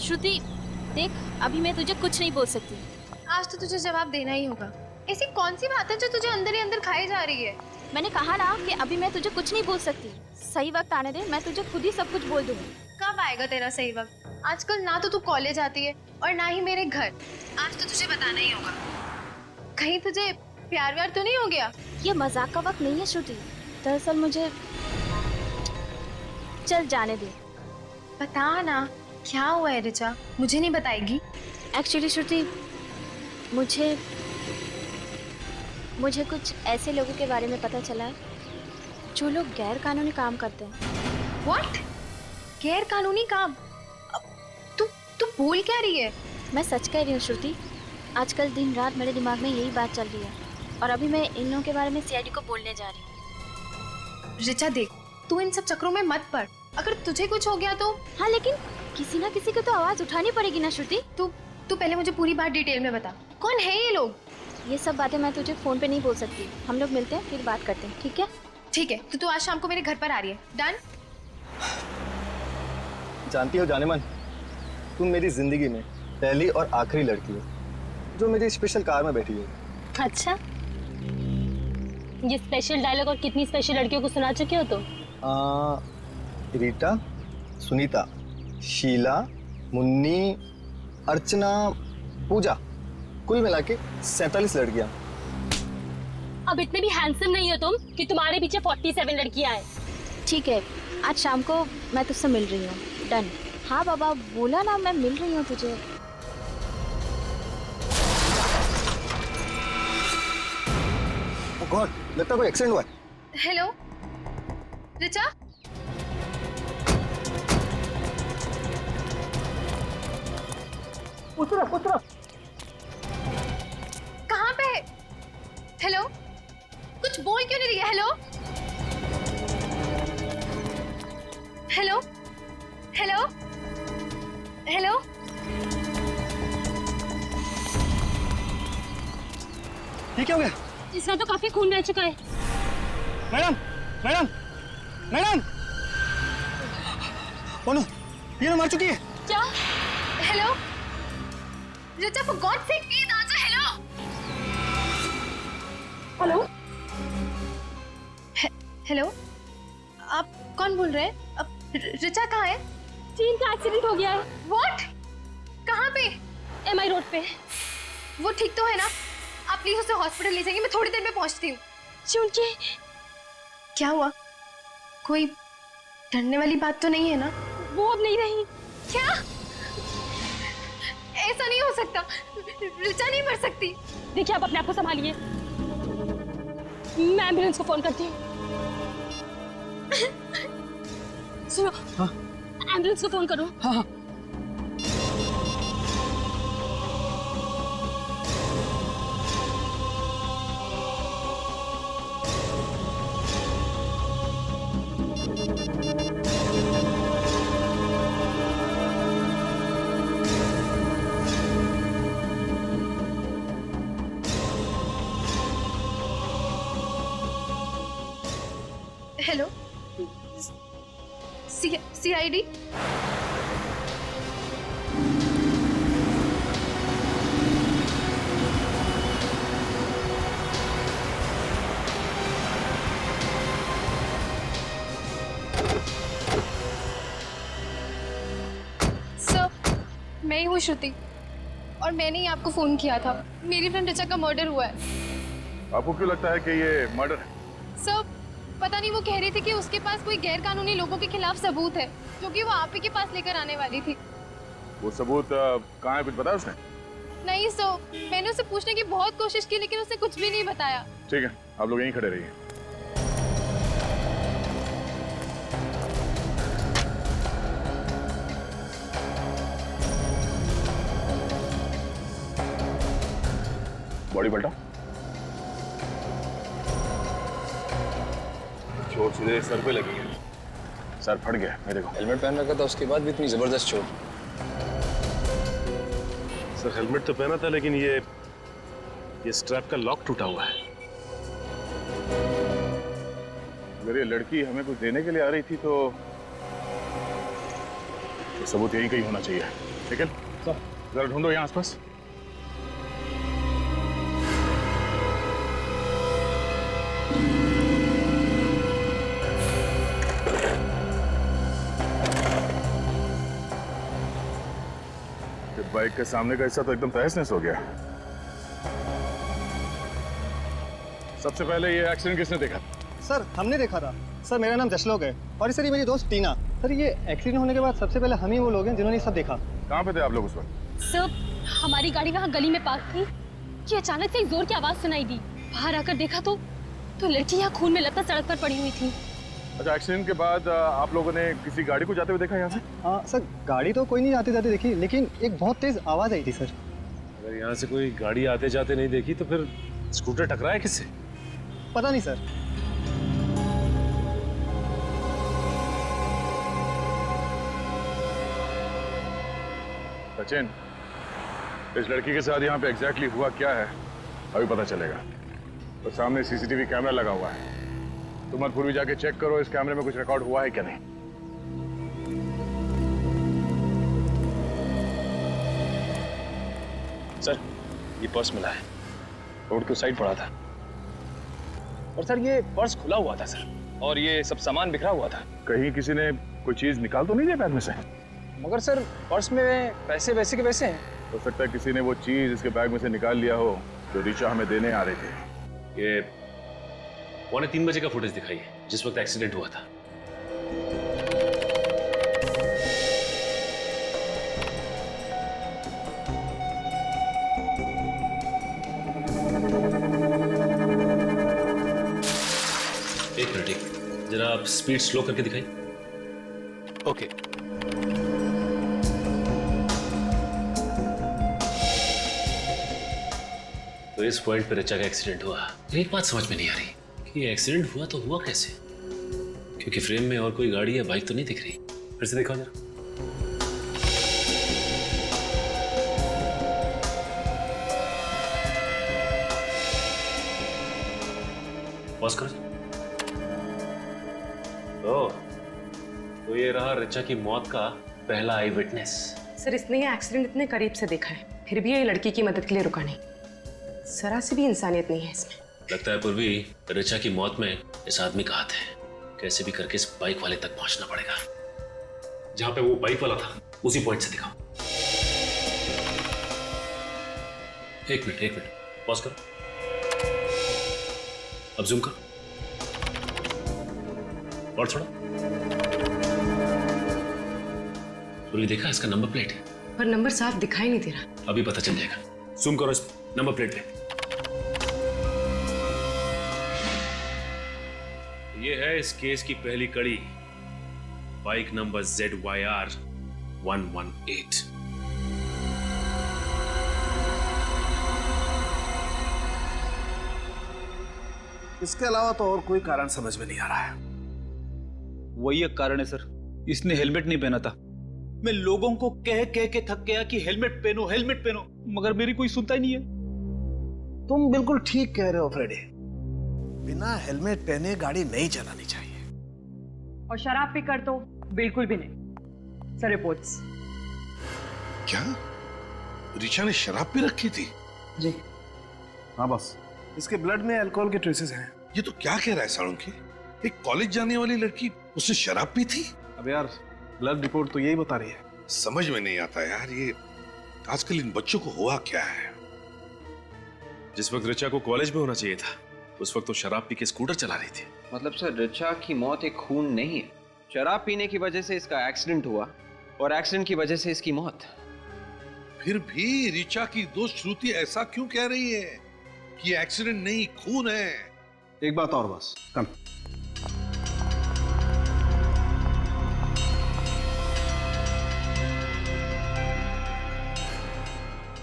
श्रुति देख, अभी मैं तुझे कुछ नहीं बोल सकती। आज तो तुझे जवाब देना ही होगा। ऐसी कौन सी बात है जो तुझे अंदर ही अंदर खाई जा रही है? मैंने कहा ना कि अभी मैं तुझे कुछ नहीं बोल सकती। सही वक्त आने दे, मैं तुझे खुद ही सब कुछ बोल दूंगी। कब आएगा तेरा सही वक्त? आजकल ना तो तू कॉलेज आती है और ना ही मेरे घर। आज तो तुझे बताना ही होगा। कहीं तुझे प्यार व्यार तो नहीं हो गया? ये मजाक का वक्त नहीं है श्रुति। दरअसल मुझे चल जाने दे। बता ना, क्या हुआ है ऋचा? मुझे नहीं बताएगी? एक्चुअली श्रुति, मुझे कुछ ऐसे लोगों के बारे में पता चला है जो लोग गैर कानूनी काम करते हैं। What? गैर कानूनी काम? तू बोल क्या रही है? मैं सच कह रही हूँ श्रुति। आजकल दिन रात मेरे दिमाग में यही बात चल रही है और अभी मैं इन लोगों के बारे में सीआईडी को बोलने जा रही हूँ। ऋचा देख, तू इन सब चक्रों में मत पड़। अगर तुझे कुछ हो गया तो? हाँ, लेकिन किसी ना किसी को तो आवाज उठानी पड़ेगी ना श्रुति। तू पहले मुझे पूरी बात डिटेल में बता। कौन है ये लोग? ये सब बातें मैं तुझे फोन पे नहीं बोल सकती। हम लोग मिलते हैं फिर बात करते हैं, ठीक है? ठीक है, तो तू आज शाम को मेरे घर पर आ रही है। डन? जानती हो जानेमन, तुम मेरी जिंदगी में पहली और आखिरी लड़की हो जो मेरी स्पेशल कार में बैठी है। अच्छा, ये स्पेशल डायलॉग और कितनी स्पेशल लड़कियों को सुना चुके हो तुम? रीटा, सुनीता, शीला, मुन्नी, अर्चना, पूजा, कुल मिला के 47 लड़कियां। अब इतने भी हैंडसम नहीं हो तुम कि तुम्हारे पीछे 47 लड़कियां हैं। ठीक है, आज शाम को मैं तुझसे मिल रही हूँ। डन? हाँ बाबा, बोला ना मैं मिल रही हूँ तुझे। ओह गॉड, लगता है कोई एक्सीडेंट हुआ है। हेलो ऋचा? उतरा। कहाँ पे? हेलो, कुछ बोल क्यों नहीं रही है? Hello hello hello hello. ये क्या हो गया? इसका तो काफी खून बह चुका है। मैडम, ओनो, ये ना मार चुकी है। क्या? Hello Richa, for God sake please answer. Hello hello, आप कौन बोल रहे हैं? अब ऋचा कहाँ है? चीन का एक्सीडेंट हो गया है। व्हाट? कहाँ पे? MI रोड पे। वो ठीक तो है ना? आप प्लीज उसे हॉस्पिटल ले जाएंगे, मैं थोड़ी देर में पहुंचती हूँ। चुनके क्या हुआ? कोई डरने वाली बात तो नहीं है ना? वो अब नहीं रही। क्या? ऐसा नहीं हो सकता। ऋचा नहीं मर सकती। देखिए, आप अपने आप को संभालिए। मैं एम्बुलेंस को फोन करती हूँ। सुनो, हाँ? एम्बुलेंस को फोन करो। हाँ। Hello, CID? सर, मैं ही हूँ श्रुति और मैंने ही आपको फोन किया था। मेरी फ्रेंड ऋचा का मर्डर हुआ है। आपको क्यों लगता है कि ये मर्डर है? सर, पता नहीं, वो कह रही थी कि उसके पास कोई गैर कानूनी लोगों के खिलाफ सबूत है जो कि वो आप ही के पास लेकर आने वाली थी। वो सबूत कहाँ है, कुछ बताया उसने? नहीं सर, मैंने उसे पूछने की बहुत कोशिश की लेकिन उसने कुछ भी नहीं बताया। ठीक है, आप लोग यहीं खड़े रहिए। बॉडी पलटा। चोट सीधे सर पे लगी है। सर फट गया है, मेरे को। हेलमेट पहन रखा था, उसके बाद भी इतनी जबरदस्त चोट। सर हेलमेट तो पहना था लेकिन ये स्ट्रैप का लॉक टूटा हुआ है। अगर ये लड़की हमें कुछ देने के लिए आ रही थी तो सबूत यही कहीं होना चाहिए। निखिल जरा ढूंढो यहाँ आसपास। बाइक के सामने का हिस्सा तो एकदम तहस नहस हो गया। सबसे पहले ये एक्सीडेंट किसने देखा? सर हमने देखा था। सर मेरा नाम जशलोक है और सर ये मेरी दोस्त टीना। सर ये एक्सीडेंट होने के बाद सबसे पहले हम ही वो लोग हैं जिन्होंने ये सब देखा। कहाँ पे थे आप लोग उस वक्त? सर हमारी गाड़ी वहाँ गली में पार्क थी कि अचानक से एक जोर की आवाज सुनाई दी। बाहर आकर देखा तो लड़की यहाँ खून में लथपथ सड़क पर पड़ी हुई थी। अच्छा, एक्सीडेंट के बाद आप लोगों ने किसी गाड़ी को जाते हुए देखा यहाँ से? हाँ सर गाड़ी तो कोई नहीं आते जाते देखी, लेकिन एक बहुत तेज आवाज आई थी सर। अगर यहाँ से कोई गाड़ी आते जाते नहीं देखी तो फिर स्कूटर टकराया किससे? पता नहीं सर। सचिन, इस लड़की के साथ यहाँ पे एग्जैक्टली हुआ क्या है अभी पता चलेगा। तो सामने सीसीटीवी कैमरा लगा हुआ है, तुम और पूर्वी जाके चेक करो इस कैमरे में कुछ रिकॉर्ड हुआ है क्या नहीं। सर ये पर्स मिला है, रोड के उस साइड पड़ा था। और सर ये पर्स खुला हुआ था सर, और ये सब सामान बिखरा हुआ था। कहीं किसी ने कोई चीज निकाल तो नहीं दिया बैग में से? मगर सर पर्स में पैसे वैसे के वैसे हैं। हो सकता है किसी ने वो चीज इसके बैग में से निकाल लिया हो जो ऋचा हमें देने आ रही थी। ये 2:45 बजे का फुटेज दिखाई है जिस वक्त एक्सीडेंट हुआ था। एक मिनट, जरा आप स्पीड स्लो करके दिखाइए। ओके। तो इस पॉइंट पे ऋचा का एक्सीडेंट हुआ। एक बात समझ में नहीं आ रही कि ये एक्सीडेंट हुआ तो हुआ कैसे, क्योंकि फ्रेम में और कोई गाड़ी या बाइक तो नहीं दिख रही। फिर से दिखाओ जरा। पॉज करो। तो ये रहा ऋचा की मौत का पहला आई विटनेस। सर इसने ये एक्सीडेंट इतने करीब से देखा है, फिर भी ये लड़की की मदद के लिए रुका नहीं। जरा सी भी इंसानियत नहीं है इसमें। लगता है पूर्वी ऋचा की मौत में इस आदमी का हाथ है। कैसे भी करके इस बाइक वाले तक पहुंचना पड़ेगा। जहां पे वो बाइक वाला था उसी पॉइंट से दिखाओ। एक मिनट पॉज करो। अब जूम करो और थोड़ा। पूर्वी देखा इसका नंबर प्लेट है, पर नंबर साफ दिखाई नहीं दे रहा। अभी पता चल जाएगा। जूम करो इस नंबर प्लेट पे। ये है इस केस की पहली कड़ी, बाइक नंबर ZYR 118। इसके अलावा तो और कोई कारण समझ में नहीं आ रहा है। वही एक कारण है सर, इसने हेलमेट नहीं पहना था। मैं लोगों को कह के थक गया कि हेलमेट पहनो, मगर मेरी कोई सुनता ही नहीं है। तुम बिल्कुल ठीक कह रहे हो फ्रेडी, बिना हेलमेट पहने गाड़ी नहीं चलानी चाहिए। और शराब पीकर तो बिल्कुल भी नहीं। Sir reports. क्या ऋचा ने शराब पी रखी थी? जी हाँ बस, इसके ब्लड में अल्कोहल के ट्रेसेस हैं। ये तो क्या कह रहा है साळुंखे, एक कॉलेज जाने वाली लड़की उसने शराब पी थी? अब यार ब्लड रिपोर्ट तो यही बता रही है। समझ में नहीं आता यार, ये आजकल इन बच्चों को हुआ क्या है। जिस वक्त ऋचा को कॉलेज में होना चाहिए था उस वक्त तो शराब पी के स्कूटर चला रही थी। मतलब सर ऋचा की मौत एक खून नहीं है, शराब पीने की वजह से इसका एक्सीडेंट हुआ और एक्सीडेंट की वजह से इसकी मौत। फिर भी ऋचा की दोस्त श्रुति ऐसा क्यों कह रही है कि एक्सीडेंट नहीं खून है? एक बात और बस, कम।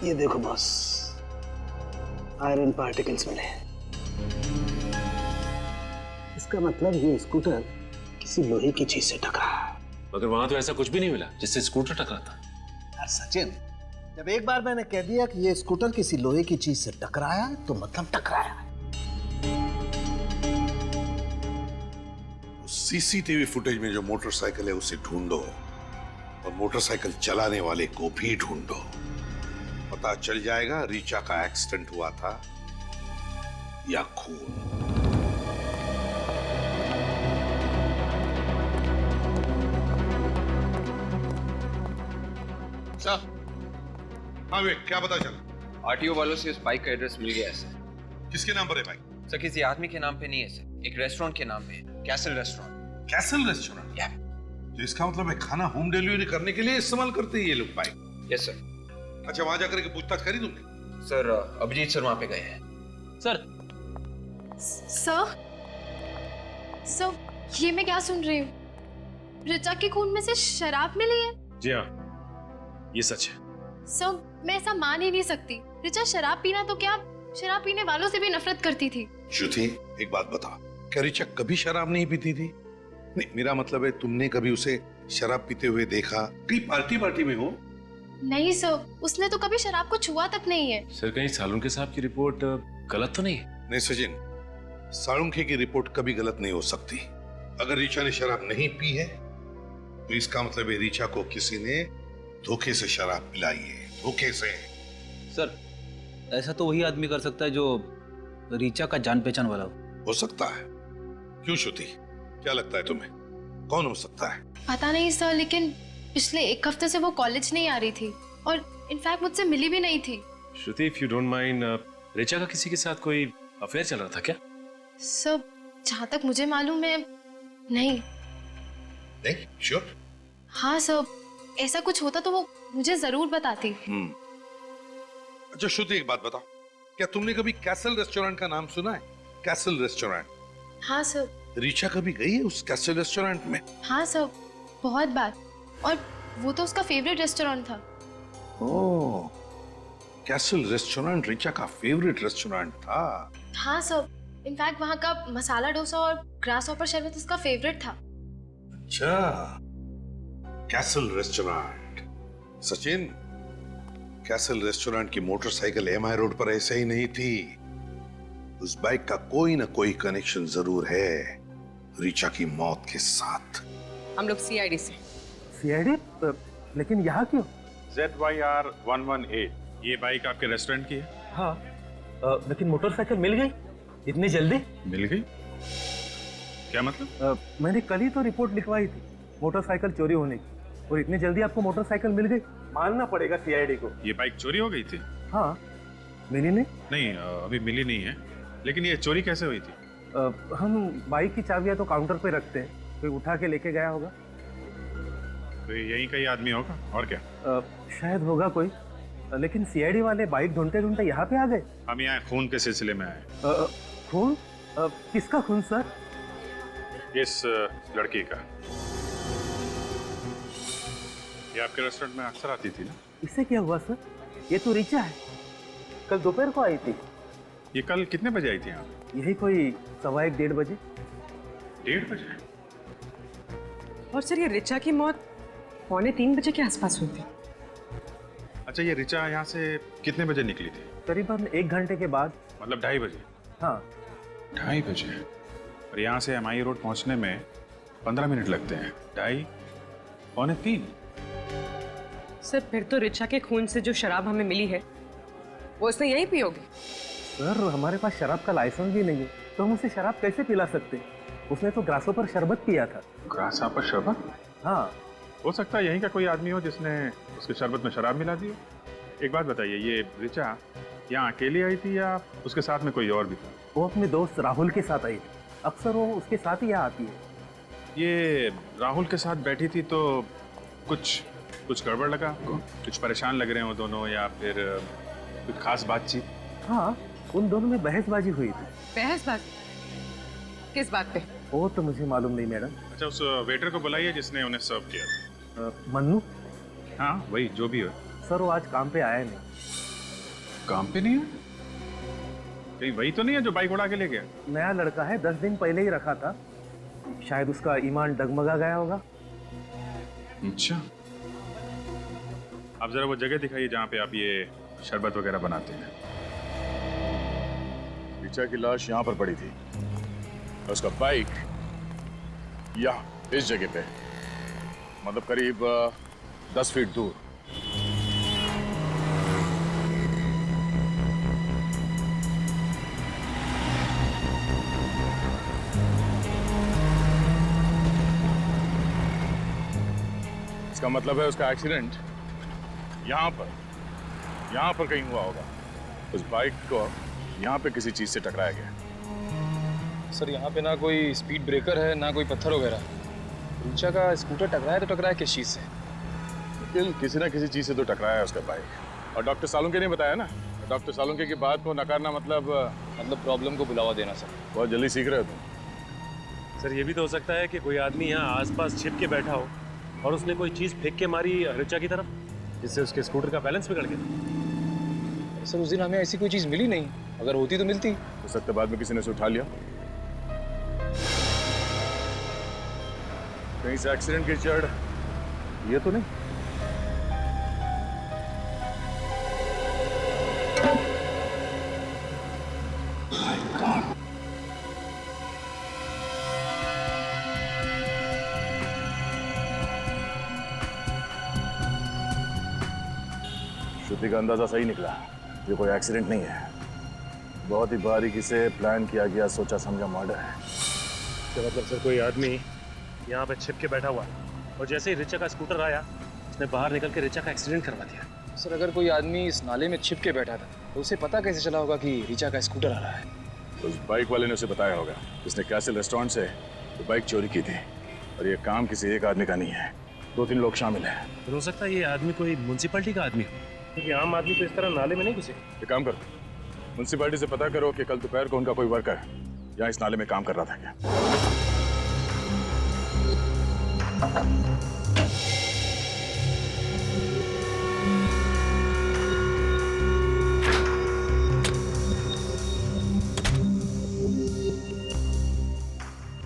ये देखो बॉस, आयरन पार्टिकल्स मिले। इसका मतलब ये स्कूटर किसी लोहे की चीज से टकरा है। मगर वहां तो ऐसा कुछ भी नहीं मिला जिससे स्कूटर टकरा था। यार सचिन, जब एक बार मैंने कह दिया कि ये स्कूटर किसी लोहे की चीज से टकराया तो मतलब टकराया है। सीसीटीवी फुटेज में जो मोटरसाइकिल है उसे ढूंढो और मोटरसाइकिल चलाने वाले को भी ढूंढो। पता चल जाएगा रीचा का एक्सीडेंट हुआ था या खून। सर, हाँ वे क्या पता चला? आरटीओ वालों से इस बाइक का एड्रेस मिल गया है सर। किसके नाम पर है बाइक? सर किसी आदमी के नाम पे नहीं है सर, एक रेस्टोरेंट के नाम पे है, कैसल रेस्टोरेंट। Castle restaurant? या तो इसका मतलब है खाना होम डिलीवरी करने के लिए इस्तेमाल करते हैं ये लोग बाइक? Yes sir. अच्छा, वहां जाकर के पूछताछ करी तुमने? सर अभिजीत सर वहां पे गए हैं। सर सर सर, ये मैं क्या सुन रही हूँ? ऋचा के खून में से शराब मिली है? जी हाँ, ये सच है। सर, मैं ऐसा मान ही नहीं सकती। ऋचा शराब पीना तो क्या, शराब पीने वालों से भी नफरत करती थी। श्रुति, एक बात बता, क्या ऋचा कभी शराब नहीं पीती थी? नहीं, मेरा मतलब है तुमने कभी उसे शराब पीते हुए देखा? कहीं पार्टी में हो? नहीं सर, उसने तो कभी शराब को छुआ तक नहीं है। सर कहीं सालुंके साहब की रिपोर्ट गलत तो नहीं है? नहीं सचिन, सालुंखे की रिपोर्ट कभी गलत नहीं हो सकती। अगर ऋचा ने शराब नहीं पी है तो इसका मतलब है ऋचा को किसी ने धोखे से शराब पिलाई है, धोखे से। सर, ऐसा तो वही आदमी कर सकता है जो रीचा का जान पहचान वाला हो सकता है। क्यों श्रुति, क्या लगता है तुम्हें, कौन हो सकता है? पता नहीं सर, लेकिन पिछले एक हफ्ते से वो कॉलेज नहीं आ रही थी और इनफैक्ट मुझसे मिली भी नहीं थी। Shruti, if you don't mind, Richa का किसी के साथ कोई अफेयर चल रहा था क्या? सर, जहाँ तक मुझे मालूम है नहीं। नहीं श्योर? हाँ सर, ऐसा कुछ होता तो वो मुझे जरूर बताती। अच्छा श्रुति, एक बात बताओ, क्या तुमने कभी कैसल रेस्टोरेंट का नाम सुना है? Castle restaurant? हाँ सर। रीचा कभी गई है उस कैसल रेस्टोरेंट में? हाँ सर, बहुत बार, और वो तो उसका फेवरेट रेस्टोरेंट था। ओह, कैसल रेस्टोरेंट रीचा का फेवरेट रेस्टोरेंट था? हाँ सर, इनफैक्ट वहाँ का मसाला डोसा और ग्रास हॉपर शरबत उसका फेवरेट था। अच्छा, castle restaurant. Sachin, castle restaurant की मोटरसाइकिल एमआई रोड पर ऐसे ही नहीं थी। उस बाइक का कोई ना कोई कनेक्शन जरूर है रीचा की मौत के साथ। हम लोग सीआईडी से। सीआईडी? लेकिन यहाँ क्यों? ZYR 118, ये बाइक आपके रेस्टोरेंट की है? हाँ, लेकिन मोटरसाइकिल मिल गई इतनी जल्दी? मिल गई? क्या मतलब? मैंने कल ही तो रिपोर्ट लिखवाई थी मोटरसाइकिल चोरी होने की, और इतनी जल्दी आपको मोटरसाइकिल मिल गई? मानना पड़ेगा सीआईडी को। ये बाइक चोरी हो गई थी? हाँ, मिली नहीं? नहीं, अभी मिली नहीं है, लेकिन ये चोरी कैसे हुई थी? हम बाइक की चाबियां तो काउंटर पे रखते हैं, कोई उठा के लेके गया होगा। तो यही का ही आदमी होगा, और क्या? शायद होगा कोई, लेकिन सीआईडी वाले बाइक ढूंढते ढूंढते यहाँ पे आ गए। हम यहाँ खून के सिलसिले में आए। खून? किसका खून सर? इस लड़की का। ये आपके रेस्टोरेंट में अक्सर आती थी ना? इससे क्या हुआ सर? ये तो रीचा है, कल दोपहर को आई थी। ये कल कितने बजे आई थी यहाँ? यही कोई 1:15-1:30 बजे। 1:30 बजे? और सर, ये ऋचा की मौत 2:45 बजे के आसपास हुई थी। अच्छा, ये ऋचा यहाँ से कितने बजे निकली थी? करीबन 1 घंटे के बाद। मतलब 2:30 बजे? हाँ, 2:30 बजे। और यहाँ से एमआई रोड पहुँचने में 15 मिनट लगते हैं। 2:30, 2:45। सर, फिर तो ऋचा के खून से जो शराब हमें मिली है वो उसने यहीं पी होगी। सर, हमारे पास शराब का लाइसेंस भी नहीं है, तो हम उसे शराब कैसे पिला सकते? उसने तो ग्रासों पर शरबत पिया था। ग्रासा पर शरबत? हाँ। हो सकता है यहीं का कोई आदमी हो जिसने उसके शरबत में शराब मिला दी हो। एक बात बताइए, ये ऋचा यहाँ अकेली आई थी या उसके साथ में कोई और भी था? वो अपने दोस्त राहुल के साथ आई थी, अक्सर वो उसके साथ ही यहाँ आती है। ये राहुल के साथ बैठी थी तो कुछ गड़बड़ लगा आपको? कुछ परेशान लग रहे हैं वो दोनों, या फिर कुछ खास बातचीत? हाँ, उन दोनों में बहसबाजी हुई थी। बहसबाजी? किस बात पे? वो तो मुझे मालूम नहीं मैडम। अच्छा, उस वेटर को बुलाइए जिसने उन्हें सर्व किया। मन्नू? हाँ, वही, जो भी हो। सर, वो आज काम पे आया नहीं। काम पे नहीं है? कहीं वही तो नहीं है जो बाइक उड़ा के ले गया? नया लड़का है, 10 दिन पहले ही रखा था, शायद उसका ईमान डगमगा गया होगा। अच्छा, आप जरा वो जगह दिखाइए जहाँ पे आप ये शरबत वगैरह बनाते हैं। ऋचा की लाश यहाँ पर पड़ी थी, उसका बाइक यहाँ इस जगह पे, मतलब करीब 10 फीट दूर। इसका मतलब है उसका एक्सीडेंट यहां पर कहीं हुआ होगा। उस बाइक को यहां पे किसी चीज से टकराया गया। सर यहाँ पे ना कोई स्पीड ब्रेकर है ना कोई पत्थर वगैरह। रिचा का स्कूटर टकराया तो टकराया किस चीज से? लेकिन किसी ना किसी चीज से तो टकराया है उसका बाइक। और डॉक्टर सालुंके ने बताया ना, डॉक्टर सालुंके की बात को नकारना मतलब प्रॉब्लम को बुलावा देना सर। बहुत जल्दी सीख रहे हो तुम। सर ये भी तो हो सकता है कि कोई आदमी यहाँ आसपास छिप के बैठा हो और उसने कोई चीज फेंक के मारी रिचा की तरफ, जिससे उसके स्कूटर का बैलेंस बिगड़ गया। सर उस दिन हमें ऐसी कोई चीज मिली नहीं, अगर होती तो मिलती। हो सकता है बाद में किसी ने उसे उठा लिया। कहीं से एक्सीडेंट की जड़ ये तो नहीं? श्रुति का अंदाजा सही निकला। ये कोई एक्सीडेंट नहीं है, बहुत ही बारीकी से प्लान किया गया, सोचा समझा मर्डर है। तो मतलब सर कोई आदमी यहाँ पे छिप के बैठा हुआ है और जैसे ही रिचा का स्कूटर आया उसने बाहर निकल के रिचा का एक्सीडेंट करवा दिया। सर अगर कोई आदमी इस नाले में छिप के बैठा था तो उसे पता कैसे चला होगा कि रिचा का स्कूटर आ रहा है? उस बाइक वाले ने उसे बताया होगा। उसने कैसल रेस्टोरेंट से तो बाइक चोरी की थी और ये काम किसी एक आदमी का नहीं है, 2-3 लोग शामिल हैं। तो हो सकता है ये आदमी कोई म्युनिसिपैलिटी का आदमी हो, क्योंकि आम आदमी तो इस तरह नाले में नहीं घुसे। एक काम करो, म्युनिसिपैलिटी से पता करो कि कल दोपहर को उनका कोई वर्कर यहाँ इस नाले में काम कर रहा था क्या।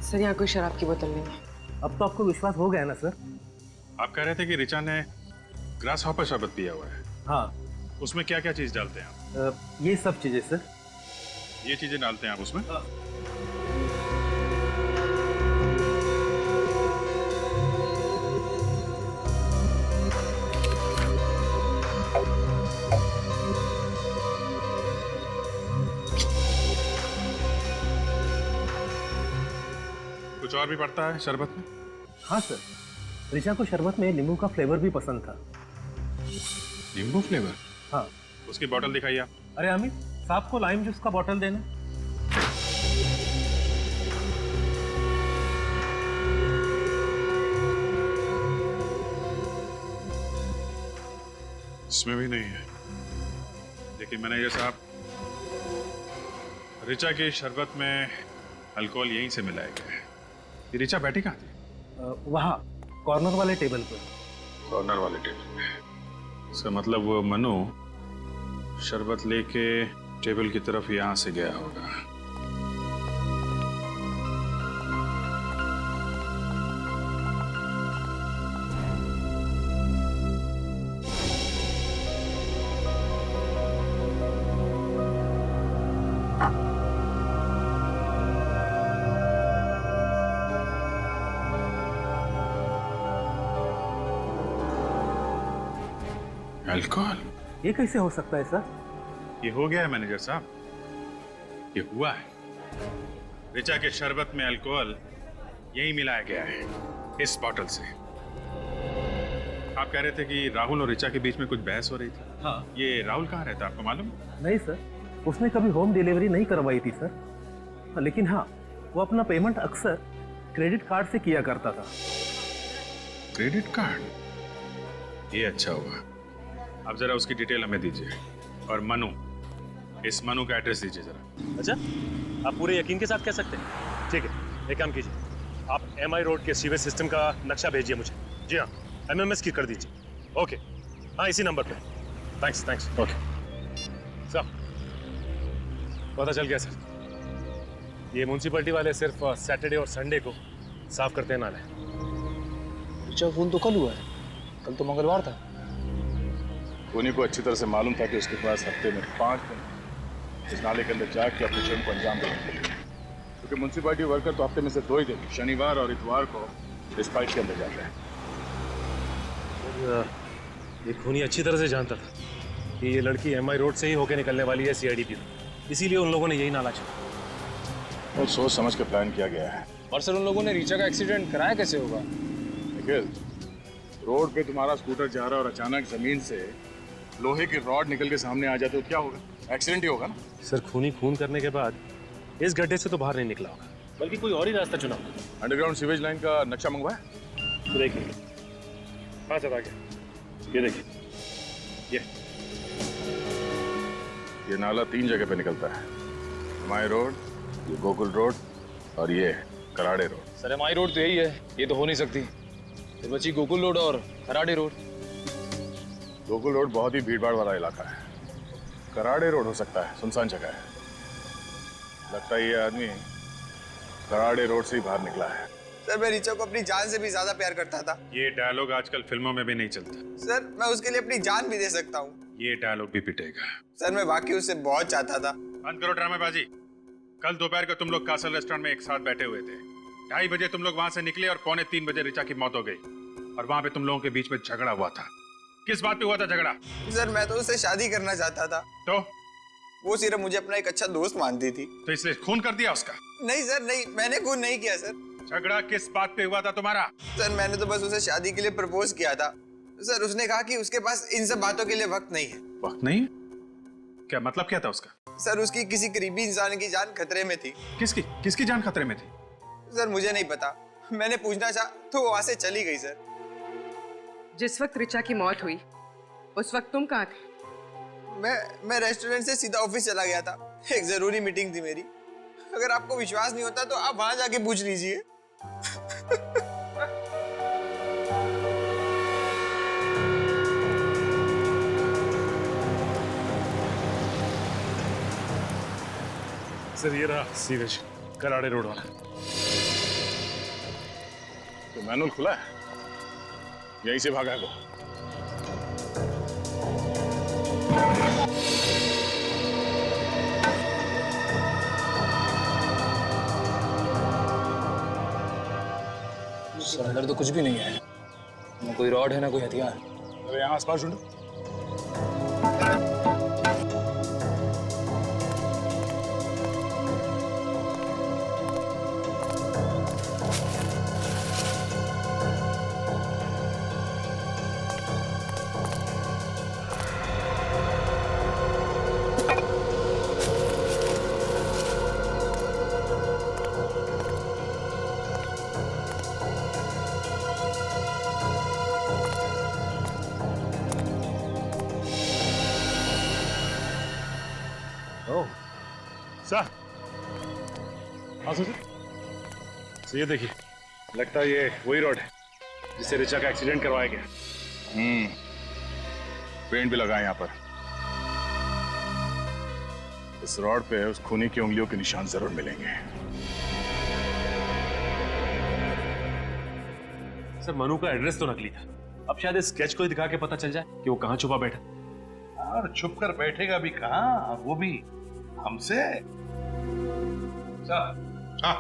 सर यहाँ कोई शराब की बोतल नहीं है। अब तो आपको विश्वास हो गया ना सर? आप कह रहे थे कि रिचा ने ग्रास हॉपर शरबत पिया हुआ है। हाँ। उसमें क्या क्या चीज डालते हैं आप? ये सब चीजें सर। ये चीजें डालते हैं आप उसमें? कुछ और भी पड़ता है शरबत में? हाँ सर, रिचा को शरबत में नींबू का फ्लेवर भी पसंद था। नींबू फ्लेवर? हाँ। उसकी बोतल दिखाइए आप। अरे अमित, साहब को लाइम जूस का बोतल देना। इसमें भी नहीं है। देखिए मैनेजर साहब, रिचा के शरबत में अल्कोहल यहीं से मिलाया गया है। ये रिचा बैठी कहाँ थी? वहाँ कॉर्नर वाले टेबल पर। कॉर्नर वाले टेबल पे। इसका मतलब वो मनु शरबत लेके टेबल की तरफ यहाँ से गया होगा। अल्कोहल? ये कैसे हो सकता है सर? ये हो गया है मैनेजर साहब, ये हुआ है। रिचा के शरबत में अल्कोहल यही मिलाया गया है, इस बॉटल से। आप कह रहे थे कि राहुल और रिचा के बीच में कुछ बहस हो रही थी। हाँ। ये राहुल कहाँ रहता है आपको मालूम? नहीं सर, उसने कभी होम डिलीवरी नहीं करवाई थी सर। लेकिन हाँ, वो अपना पेमेंट अक्सर क्रेडिट कार्ड से किया करता था। Credit card? ये अच्छा हुआ। अब जरा उसकी डिटेल हमें दीजिए। और मनु, इस मनु का एड्रेस दीजिए जरा। अच्छा, आप पूरे यकीन के साथ कह सकते हैं? ठीक है, एक काम कीजिए, आप MI रोड के सीवेज सिस्टम का नक्शा भेजिए मुझे। जी हाँ, MMS की कर दीजिए। ओके, हाँ इसी नंबर पे। Thanks thanks. ओके सर, पता चल गया सर, ये म्यूनसिपैलिटी वाले सिर्फ सैटरडे और संडे को साफ करते हैं नाले। रिचा फोन तो कल हुआ है, कल तो मंगलवार था। उन्हीं को अच्छी तरह से मालूम था कि उसके पास हफ्ते में 5 दिन इस नाले के अंदर जाके अपने जुर्म को अंजाम देने के लिए, क्योंकि म्यूनसिपैलिटी वर्कर तो हफ्ते में से 2 ही दिन, शनिवार और इतवार को इस फाइट के अंदर जाते हैं। ये खूनी अच्छी तरह से जानता था कि ये लड़की एमआई रोड से ही होके निकलने वाली है सीआईडी की, इसीलिए उन लोगों ने यही नाला चुना। और सोच समझ के प्लान किया गया है। और सर उन लोगों ने रीचा का एक्सीडेंट कराया कैसे होगा? निखिल, रोड पे तुम्हारा स्कूटर जा रहा है और अचानक जमीन से लोहे की रॉड निकल के सामने आ जाए तो क्या होगा? एक्सीडेंट ही होगा ना। सर खूनी खून करने के बाद इस गड्ढे से तो बाहर नहीं निकला होगा, बल्कि कोई और ही रास्ता चुना होगा। अंडरग्राउंड सीवेज लाइन का नक्शा मंगवाया? तो देखिए, हाँ सर आ गया, ये देखिए, ये नाला 3 जगह पे निकलता है, एमआई रोड, ये गोकुल रोड और ये Karade road. Sir MI road तो यही है, ये तो हो नहीं सकती। फिर बची गोकुल रोड और कराड़े रोड। गोकुल रोड बहुत ही भीड़भाड़ वाला इलाका है, कराड़े रोड हो सकता है, सुनसान जगह है। लगता है ये आदमी कराड़े रोड से ही बाहर निकला है। सर मैं रीचा को अपनी जान से भी ज्यादा प्यार करता था। ये डायलॉग आजकल फिल्मों में भी नहीं चलता। सर मैं उसके लिए अपनी जान भी दे सकता हूँ। ये डायलॉग भी पिटेगा। सर मैं वाकई उससे बहुत चाहता था। बंद करो ड्रामेबाजी। कल दोपहर को तुम लोग कासल रेस्टोरेंट में एक साथ बैठे हुए थे। 2:30 बजे तुम लोग वहां से निकले और 2:45 बजे ऋचा की मौत हो गई और वहां पे तुम लोगों के बीच में झगड़ा हुआ था। किस बात पे हुआ था झगड़ा? सर मैं तो उससे शादी करना चाहता था। तो वो सिर्फ मुझे अपना एक अच्छा दोस्त मानती थी। तो इसलिए खून कर दिया उसका? नहीं सर नहीं, मैंने खून नहीं किया सर। झगड़ा किस बात पे हुआ था तुम्हारा? सर मैंने तो बस उसे शादी के लिए प्रपोज किया था। सर उसने कहा कि उसके पास इन सब बातों के लिए वक्त नहीं है। वक्त नहीं? क्या मतलब क्या था उसका? सर उसकी किसी करीबी इंसान की जान खतरे में थी। किसकी जान खतरे में थी? सर मुझे नहीं पता, मैंने पूछना चाहा तो वो वहां से चली गई। सर जिस वक्त ऋचा की मौत हुई उस वक्त तुम कहाँ थे? मैं रेस्टोरेंट से सीधा ऑफिस चला गया था, एक जरूरी मीटिंग थी मेरी। अगर आपको विश्वास नहीं होता तो आप वहां जाके पूछ लीजिए। सर ये रहा सीवेज, कराड़े रोड वाला। तो मैनुअल खुला है, यहीं से भागा है वो। सर अंदर तो कुछ भी नहीं है, ना कोई रॉड है ना कोई हथियार। अरे यहाँ आसपास ढूंढो। सर हाँ सर, ये देखिए, लगता है ये वही रोड है जिससे ऋचा का एक्सीडेंट करवाया गया। पेंट भी लगा है यहाँ पर। इस रॉड पे उस खूनी की उंगलियों के निशान जरूर मिलेंगे। सर मनु का एड्रेस तो नकली था, अब शायद इस स्केच को ही दिखा के पता चल जाए कि वो कहाँ छुपा बैठा। और छुप कर बैठेगा भी कहाँ, वो भी हमसे। हाँ,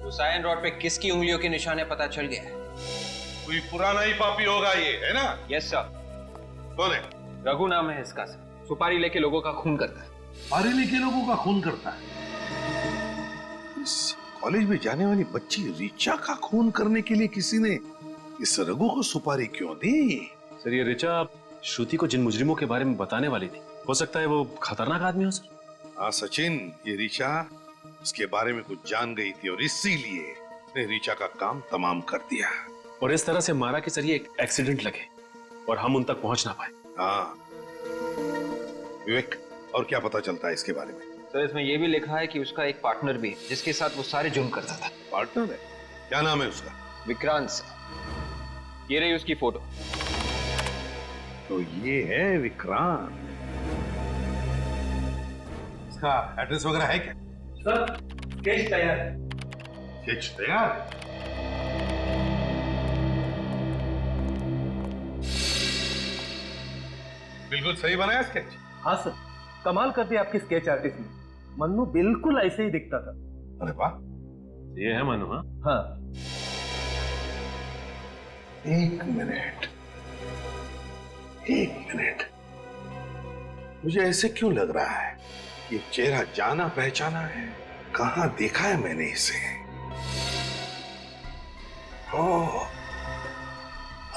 हुसैन रोड पे किसकी उंगलियों के निशाने पता चल गया है? कोई पुराना ही पापी होगा ये, है ना? Yes sir. कौन है? रघु नाम है इसका सर। सुपारी लेके लोगों का खून करता है। सुपारी लेके लोगों का खून करता है? इस कॉलेज में जाने वाली बच्ची ऋचा का खून करने के लिए किसी ने इस रघु को सुपारी क्यों दी? सर ये ऋचा श्रुति को जिन मुजरिमों के बारे में बताने वाली थी, हो सकता है वो खतरनाक आदमी हो सर। हाँ सचिन, ये ऋचा उसके बारे में कुछ जान गई थी और इसीलिए उसने ऋचा का काम तमाम कर दिया और इस तरह से मारा कि सर ये एक एक्सीडेंट लगे और हम उन तक पहुंच ना पाए। हाँ विवेक, और क्या पता चलता है इसके बारे में? सर इसमें यह भी लिखा है कि उसका एक पार्टनर भी है जिसके साथ वो सारे जुर्म करता था। पार्टनर है? क्या नाम है उसका? विक्रांत सर। ये रही उसकी फोटो। तो ये है विक्रांत। इसका एड्रेस वगैरह है क्या? सर स्केच तैयार है। स्केच तैयार? बिल्कुल सही बनाया स्केच। हाँ सर, कमाल कर दिया आपकी स्केच आर्टिस्ट ने। मन्नू बिल्कुल ऐसे ही दिखता था। अरे वाह, ये है मनु? हाँ हाँ। एक मिनट, एक मिनट, मुझे ऐसे क्यों लग रहा है? ये चेहरा जाना पहचाना है, कहां देखा है मैंने इसे? ओह,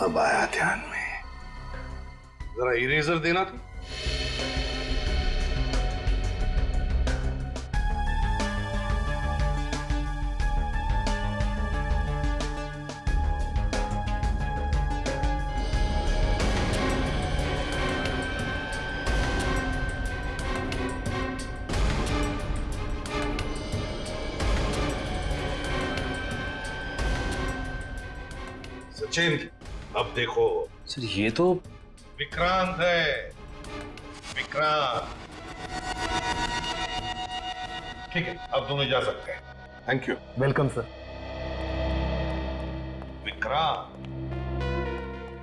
अब आया ध्यान में। जरा इरेजर देना था। सचिन, अब देखो। सर ये तो विक्रांत है, विक्रांत। ठीक है, अब दोनों जा सकते हैं। Thank you. Welcome sir. Vikrant,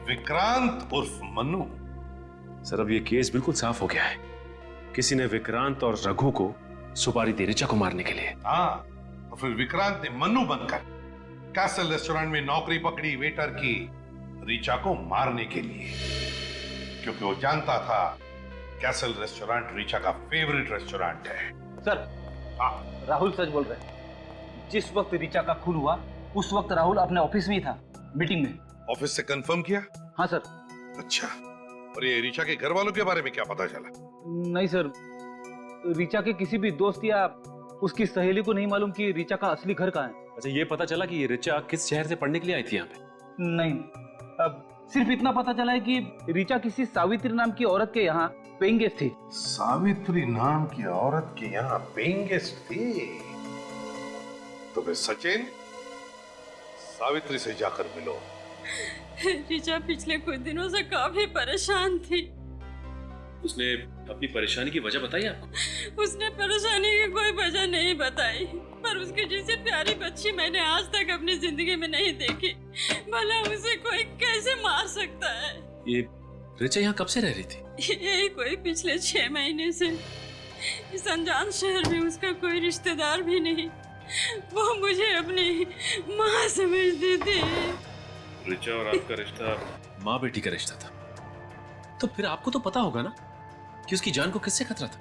Vikrant उर्फ मन्नू। सर अब ये केस बिल्कुल साफ हो गया है। किसी ने विक्रांत और रघु को सुपारी दी ऋचा को मारने के लिए। हाँ, तो फिर विक्रांत ने मन्नू बनकर कैसल रेस्टोरेंट में नौकरी पकड़ी वेटर की, ऋचा को मारने के लिए, क्योंकि वो जानता था कैसल रेस्टोरेंट ऋचा का फेवरेट रेस्टोरेंट है। सर, राहुल सच बोल रहे हैं। जिस वक्त ऋचा का खून हुआ उस वक्त राहुल अपने ऑफिस में ही था, मीटिंग में। ऑफिस से कंफर्म किया? हाँ सर। अच्छा, और ये ऋचा के घर वालों के बारे में क्या पता चला? नहीं सर, ऋचा के किसी भी दोस्त या उसकी सहेली को नहीं मालूम कि ऋचा का असली घर कहाँ है। अच्छा, ये पता चला कि ये ऋचा किस शहर से पढ़ने के लिए आई थी यहाँ पे? नहीं, अब सिर्फ इतना पता चला है कि ऋचा किसी सावित्री नाम की औरत के यहाँ पेइंग गेस्ट थी। सावित्री नाम की औरत के यहाँ पेइंग गेस्ट थी? तो फिर सचिन, सावित्री से जाकर मिलो। ऋचा पिछले कुछ दिनों से काफी परेशान थी। उसने अपनी परेशानी की वजह बताई आपको? उसने परेशानी की कोई वजह नहीं बताई, पर उसकी जैसी प्यारी बच्ची मैंने आज तक अपनी जिंदगी में नहीं देखी। भला उसे कोई कैसे मार सकता है? ये ऋचा यहाँ कब से रह रही थी? यही कोई पिछले 6 महीने से। इस अनजान शहर में उसका कोई रिश्तेदार भी नहीं। वो मुझे अपनी माँ समझती थी। ऋचा और आपका रिश्ता माँ बेटी का रिश्ता था, तो फिर आपको तो पता होगा ना कि उसकी जान को किससे खतरा था?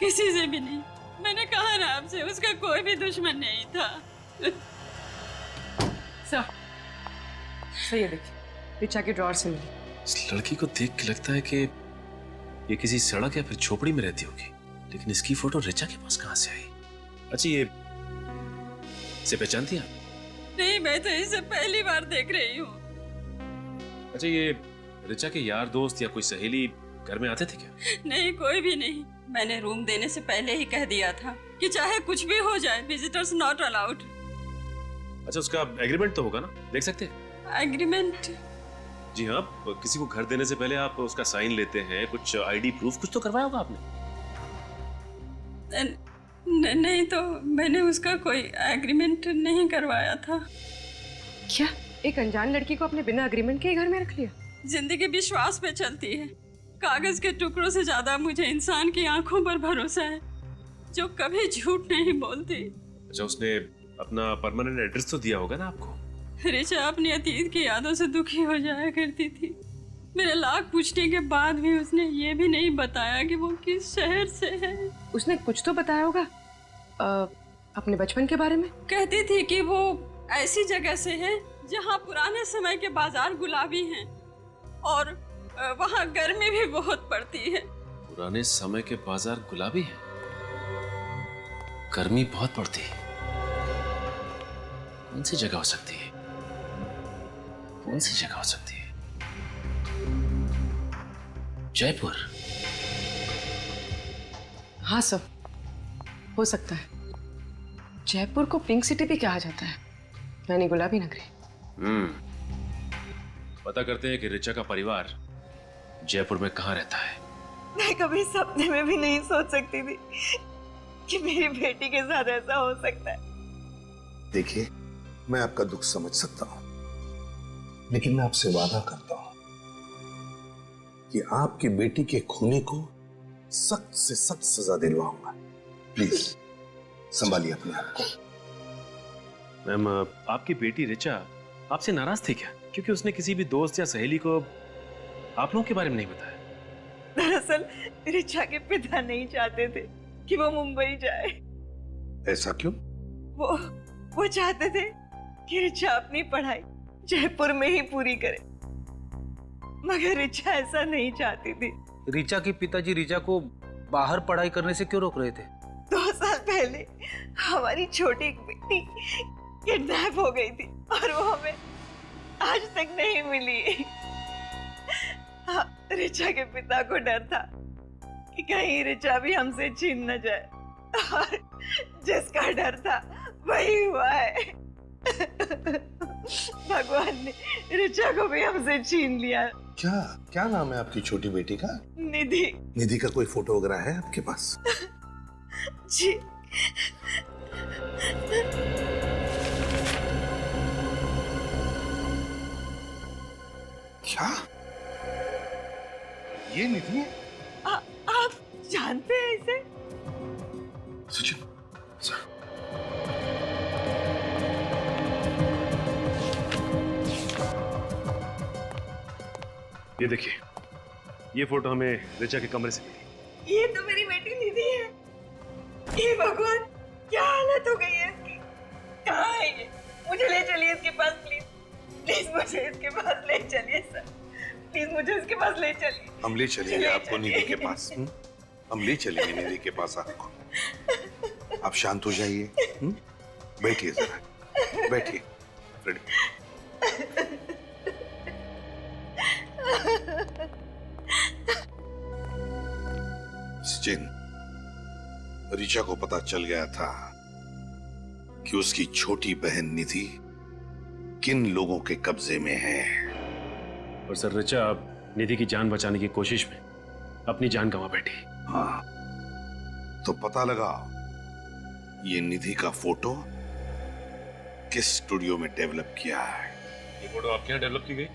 किसी से भी नहीं। मैंने कहा ना आपसे, उसका कोई भी दुश्मन नहीं था। सर, ये देखिए, ऋचा के ड्रॉअर से मिली। इस लड़की को देख के लगता है कि ये किसी सड़क या फिर झोपड़ी में रहती होगी, लेकिन इसकी फोटो ऋचा के पास कहां से आई? अच्छा, ये इसे पहचानती हैं? नहीं, मैं तो इसे पहली बार देख रही हूँ। अच्छा, ये ऋचा के यार दोस्त या कोई सहेली घर में आते थे क्या? नहीं, कोई भी नहीं। मैंने रूम देने से पहले ही कह दिया था कि चाहे कुछ भी हो जाए, विजिटर्स नॉट अलाउड। अच्छा, उसका एग्रीमेंट तो होगा ना, देख सकते हैं? एग्रीमेंट? जी हाँ, किसी को घर देने से पहले आप उसका साइन लेते हैं, कुछ आईडी प्रूफ कुछ तो करवाया होगा आपने। नहीं, तो मैंने उसका कोई एग्रीमेंट नहीं करवाया था। क्या एक अनजान लड़की को अपने बिना एग्रीमेंट के घर में रख लिया? जिंदगी विश्वास पे चलती है। कागज के टुकड़ों से ज्यादा मुझे इंसान की आंखों पर भरोसा है, जो कभी झूठ नहीं बोलती। अच्छा, उसने अपना परमानेंट एड्रेस तो दिया होगा ना आपको? ऋचा अपनी अतीत की यादों से दुखी हो जाया करती थी। मेरे लाख पूछने के बाद भी उसने ये भी नहीं बताया कि वो किस शहर से है। उसने कुछ तो बताया होगा अपने बचपन के बारे में। कहती थी कि वो ऐसी जगह से है जहाँ पुराने समय के बाजार गुलाबी हैं और वहाँ गर्मी भी बहुत पड़ती है। पुराने समय के बाजार गुलाबी हैं, गर्मी बहुत पड़ती है। कौन सी जगह हो सकती है? कौन सी जगह हो सकती है? जयपुर? हाँ सर, हो सकता है। जयपुर को पिंक सिटी भी कहा जाता है, यानी गुलाबी नगरी। पता करते हैं कि ऋचा का परिवार जयपुर में कहाँ रहता है। मैं कभी सपने में भी नहीं सोच सकती थी कि मेरी बेटी के साथ ऐसा हो सकता है। देखिए, मैं आपका दुख समझ सकता हूं, लेकिन मैं आपसे वादा करता हूं कि आपकी बेटी के खूनी को सख्त से सख्त सजा दिलवाऊंगा। प्लीज संभालिए अपने आप को। मैम, आपकी बेटी ऋचा आपसे नाराज थी क्या? क्योंकि उसने किसी भी दोस्त या सहेली को आप लोगों के बारे में नहीं बताया? दरअसल रिचा के पिता नहीं चाहते थे कि वो मुंबई जाए। ऐसा क्यों? वो चाहते थे कि रिचा अपनी पढ़ाई जयपुर में ही पूरी करे, मगर रिचा ऐसा नहीं चाहती थी। रिचा के पिताजी रिचा को बाहर पढ़ाई करने से क्यों रोक रहे थे? 2 साल पहले हमारी छोटी बेटी किडनैप हो गई थी और वो हमें आज तक नहीं मिली। हाँ, रिचा के पिता को डर था कि कहीं रिचा भी हमसे छीन न जाए, और जिसका डर था वही हुआ है। भगवान ने रिचा को भी हमसे छीन लिया। क्या क्या नाम है आपकी छोटी बेटी का? निधि। निधि का कोई फोटो वगैरह है आपके पास? जी। क्या ये निधि है? आप जानते हैं इसे? सचिन सर, ये देखिए, ये फोटो हमें रिचा के कमरे से मिली। ये तो मेरी बेटी निधि है। ये भगवान, क्या हालत हो गई है इसकी? कहाँ है ये? मुझे ले चलिए इसके पास प्लीज। प्लीज मुझे इसके पास ले चलिए सर। प्लीज मुझे इसके पास ले चलिए। हम ले चलेंगे आपको निधि के पास। हम ले चलेंगे निधि के पास आपको। आप शांत हो जाइए। बैठिए जरा, बैठिए फ्रेडी। सचिन, रिचा को पता चल गया था कि उसकी छोटी बहन निधि किन लोगों के कब्जे में है। और सर, रिचा अब निधि की जान बचाने की कोशिश में अपनी जान गंवा बैठी। हाँ, तो पता लगा ये निधि का फोटो किस स्टूडियो में डेवलप किया है। ये फोटो आपके यहाँ डेवलप की गई?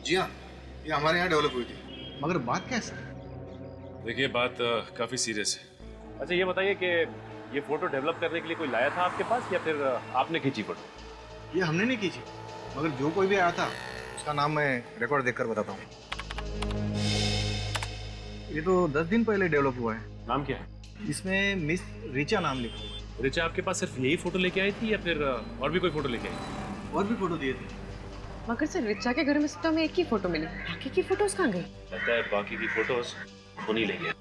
जी हाँ, ये हमारे यहाँ डेवलप हुई थी। मगर बात क्या है सर? देखिए, बात काफी सीरियस है। अच्छा, ये बताइए कि ये फोटो डेवलप करने के लिए कोई लाया था आपके पास, या फिर आपने खींची फोटो? ये हमने नहीं खींची, मगर जो कोई भी आया था उसका नाम मैं रिकॉर्ड देखकर बताता हूँ। ये तो 10 दिन पहले डेवलप हुआ है। नाम क्या है? इसमें मिस रिचा नाम लिखा हुआ है। रिचा आपके पास सिर्फ यही फोटो लेके आई थी, या फिर और भी कोई फोटो लेके आई? और भी फोटो दिए थे। मगर सर, रिचा के घर में सिर्फ हमें एक ही फोटो मिली, बाकी की फोटोज कहाँ गई? लगता है बाकी की फोटोज उन्हीं ले गया।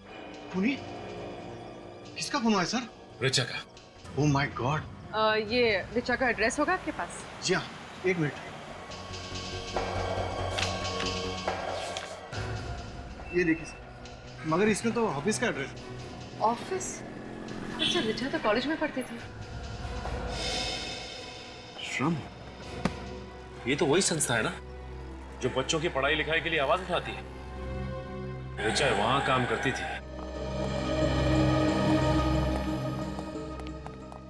खूनी? किसका खून हुआ है सर? रिचा का। Oh my God. ये रिचा का एड्रेस होगा आपके पास? जी हाँ, 1 मिनट। ये देखिए सर, मगर इसमें तो ऑफिस का एड्रेस है। ऑफिस? अच्छा, रिचा तो कॉलेज में पढ़ती थी। श्रम? ये तो वही संस्था है ना जो बच्चों की पढ़ाई लिखाई के लिए आवाज उठाती है। रिचा वहां काम करती थी।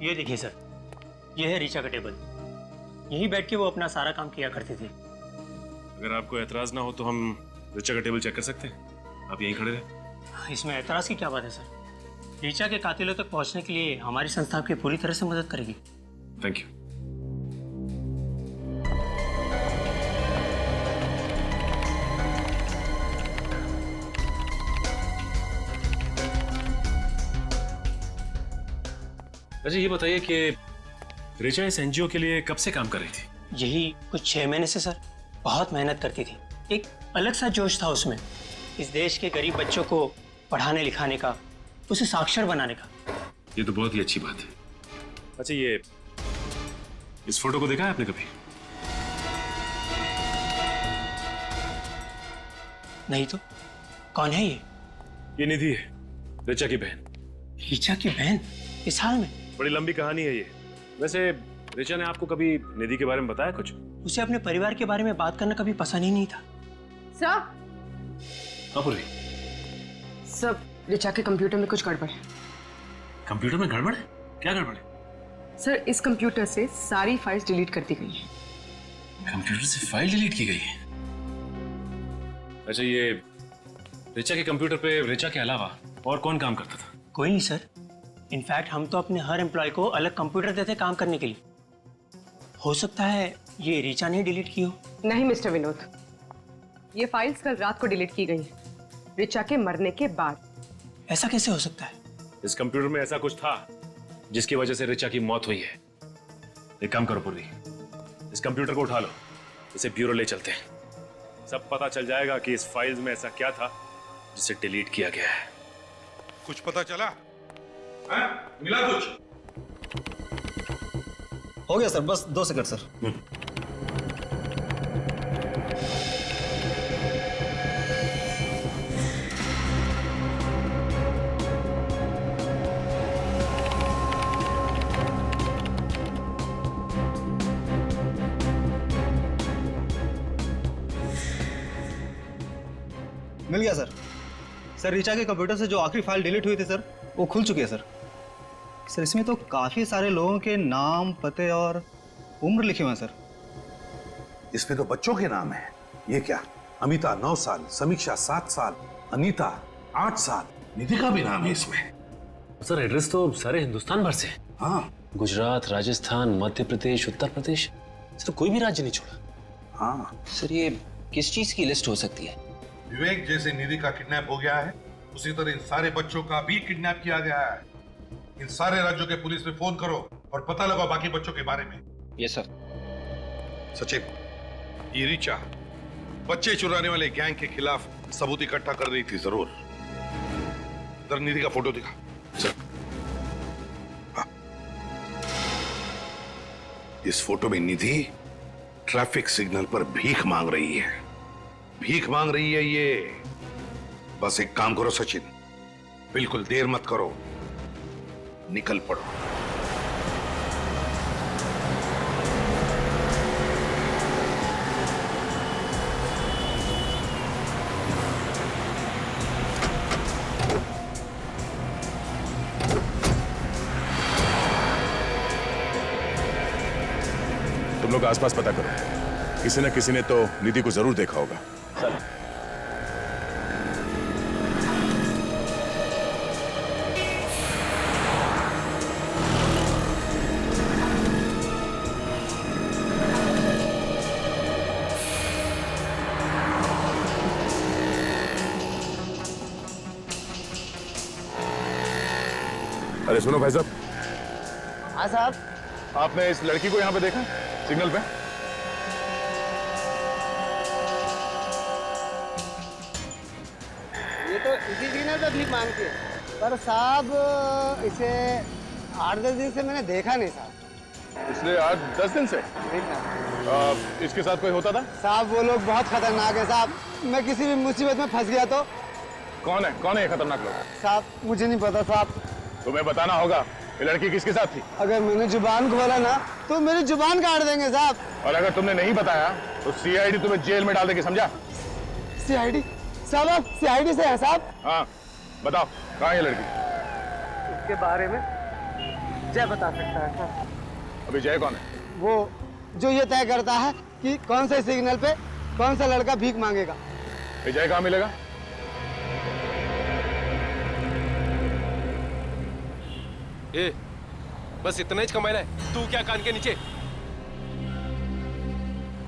ये देखिए सर, ये है रिचा का टेबल। यहीं बैठ के वो अपना सारा काम किया करती थी। अगर आपको एतराज ना हो तो हम रिचा का टेबल चेक कर सकते हैं। आप यहीं खड़े रहे। इसमें एतराज की क्या बात है सर? रिचा के कातिलों तक पहुंचने के लिए हमारी संस्था आपकी पूरी तरह से मदद करेगी। Thank you. अच्छा, ये बताइए कि रिचा इस एनजीओ के लिए कब से काम कर रही थी? यही कुछ 6 महीने से सर। बहुत मेहनत करती थी। एक अलग सा जोश था उसमें, इस देश के गरीब बच्चों को पढ़ाने लिखाने का, उसे साक्षर बनाने का। ये तो बहुत ही अच्छी बात है। अच्छा, ये इस फोटो को देखा है आपने कभी? नहीं तो कौन है ये? ये निधि है, रिचा की बहन। रिचा की बहन इस हाल में? बड़ी लंबी कहानी है ये। वैसे रिचा ने आपको कभी निधि के बारे में बताया कुछ? उसे अपने परिवार के बारे में बात करना कभी पसंद ही नहीं था। सर, सब रिचा के कंप्यूटर में कुछ गड़बड़ है। कंप्यूटर में गड़बड़ है? क्या गड़बड़ है? सर, इस कंप्यूटर से सारी फाइल्स डिलीट कर दी गई हैं। कंप्यूटर से फाइल डिलीट की गई है? अच्छा, ये रिचा के कंप्यूटर पे रिचा के अलावा और कौन काम करता था? कोई नहीं सर। इनफैक्ट हम तो अपने हर एम्प्लॉय को अलग कंप्यूटर देते काम करने के लिए। हो सकता है ये ऋचा ने डिलीट की हो? नहीं मिस्टर विनोद, ये फाइल्स कल रात को डिलीट की गई ऋचा के मरने के बाद। ऐसा कैसे हो सकता है? इस कंप्यूटर में ऐसा कुछ था जिसकी वजह से ऋचा की मौत हुई है। एक काम करो पूर्वी, इस कंप्यूटर को उठा लो, इसे ब्यूरो ले चलते हैं। सब पता चल जाएगा कि इस फाइल्स में ऐसा क्या था जिसे डिलीट किया गया है। कुछ पता चला? हाँ? मिला कुछ? हो गया सर, बस 2 सेकंड सर। मिल गया सर। सर ऋचा के कंप्यूटर से जो आखिरी फाइल डिलीट हुई थी सर, वो खुल चुकी है सर। सर इसमें तो काफी सारे लोगों के नाम, पते और उम्र लिखे हुए हैं सर। इसमें तो बच्चों के नाम है। ये क्या? अमिता 9 साल, समीक्षा 7 साल, अनीता 8 साल, निधि का भी नाम है इसमें। सर एड्रेस तो सारे हिंदुस्तान भर से। हाँ, गुजरात, राजस्थान, मध्य प्रदेश, उत्तर प्रदेश, सर कोई भी राज्य नहीं छोड़ा। हाँ सर ये किस चीज की लिस्ट हो सकती है? विवेक जैसे निधि का किडनैप हो गया है, उसी तरह इन सारे बच्चों का भी किडनैप किया गया है। इन सारे राज्यों के पुलिस में फोन करो और पता लगाओ बाकी बच्चों के बारे में। Yes sir. सचिन, ये ऋचा बच्चे चुराने वाले गैंग के खिलाफ सबूत इकट्ठा कर रही थी जरूर। जरा निधि का फोटो दिखा सर। हाँ। इस फोटो में निधि ट्रैफिक सिग्नल पर भीख मांग रही है। भीख मांग रही है ये। बस एक काम करो सचिन, बिल्कुल देर मत करो, निकल पड़ो। तुम लोग आसपास पता करो, किसी न किसी ने तो निधि को जरूर देखा होगा। सर अरे सुनो भाई साहब। हाँ साहब। आपने इस लड़की को यहाँ पे देखा सिग्नल पे? ये तो इसी सिग्नल पे भीख मांगती है, पर साहब इसे 8-10 दिन से मैंने देखा नहीं साहब। पिछले 8-10 दिन से? इसके साथ कोई होता था? साहब वो लोग बहुत खतरनाक है साहब। मैं किसी भी मुसीबत में फंस गया तो। कौन है ये खतरनाक लोग? साहब मुझे नहीं पता साहब। तुम्हें बताना होगा ये लड़की किसके साथ थी। अगर मैंने जुबान खोला ना तो मेरी जुबान काट देंगे साहब। और अगर तुमने नहीं बताया तो सीआईडी तुम्हें जेल में डाल देगी, समझा? सीआईडी? साहब आप सीआईडी से हैं साहब? हाँ बताओ, कहाँ है ये लड़की? इसके बारे में जय बता सकता है साहब। अभी जय कौन है? वो जो ये तय करता है कि कौन से सिग्नल पे कौन सा लड़का भीख मांगेगा। जय कहाँ मिलेगा? ए, बस इतना ही कमाना है तू क्या कान के नीचे?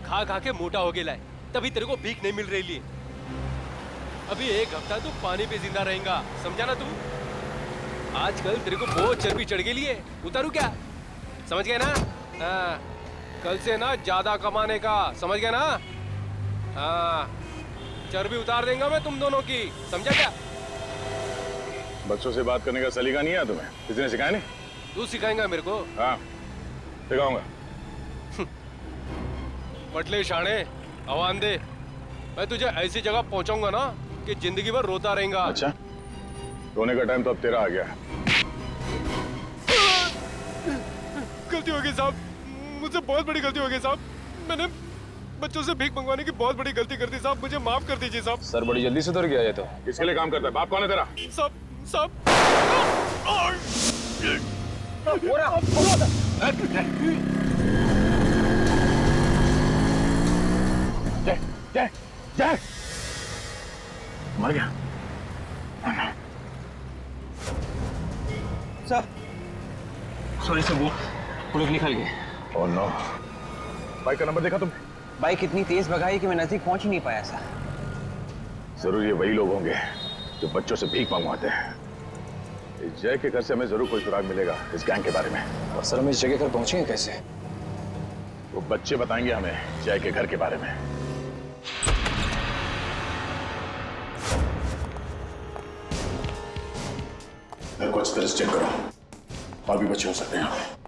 खा खा के मोटा हो गया है, तभी तेरे को भीख नहीं मिल रही है। अभी 1 हफ्ता तू पानी पे जिंदा रहेगा, समझा ना तू? आजकल तेरे को बहुत चर्बी चढ़ गई है, उतारू क्या? समझ गए ना? हाँ, कल से ना ज्यादा कमाने का, समझ गए ना? हाँ, चर्बी उतार देंगे मैं तुम दोनों की, समझा क्या? बच्चों से बात करने का सलीका नहीं है तुम्हें? किसी ने सिखाया नहीं? तू सिखाएगा मेरे को? हाँ सिखाऊंगा। मटले शाणे, आवान दे। मैं तुझे ऐसी जगह पहुंचाऊंगा ना कि जिंदगी भर रोता रहेगा। अच्छा, रोने का टाइम तो अब तेरा आ गया है। गलती हो गई साहब, मुझसे बहुत बड़ी गलती हो गई साहब। मैंने बच्चों से भीख मंगवाने की बहुत बड़ी गलती कर दी साहब, मुझे माफ कर दीजिए साहब। सर बड़ी जल्दी सुधर गया ये तो। किसके लिए काम करता है? बाप कौन है तेरा? साहब जय जय मर गया। सर सॉरी सर, वो लोग निकल गए। ओह नो, बाइक का नंबर देखा तुमने? बाइक इतनी तेज भगाई कि मैं नजदीक पहुंच ही नहीं पाया सर। जरूर ये वही लोग होंगे जो बच्चों से भीख मंगवाते हैं। इस जय के घर से हमें जरूर कोई सुराग मिलेगा इस गैंग के बारे में। और सर हम इस जगह पर पहुंचेंगे कैसे? वो बच्चे बताएंगे हमें जय के घर के बारे में। घर को अच्छी तरह से चेक करो, और भी बच्चे हो सकते हैं यहाँ पे।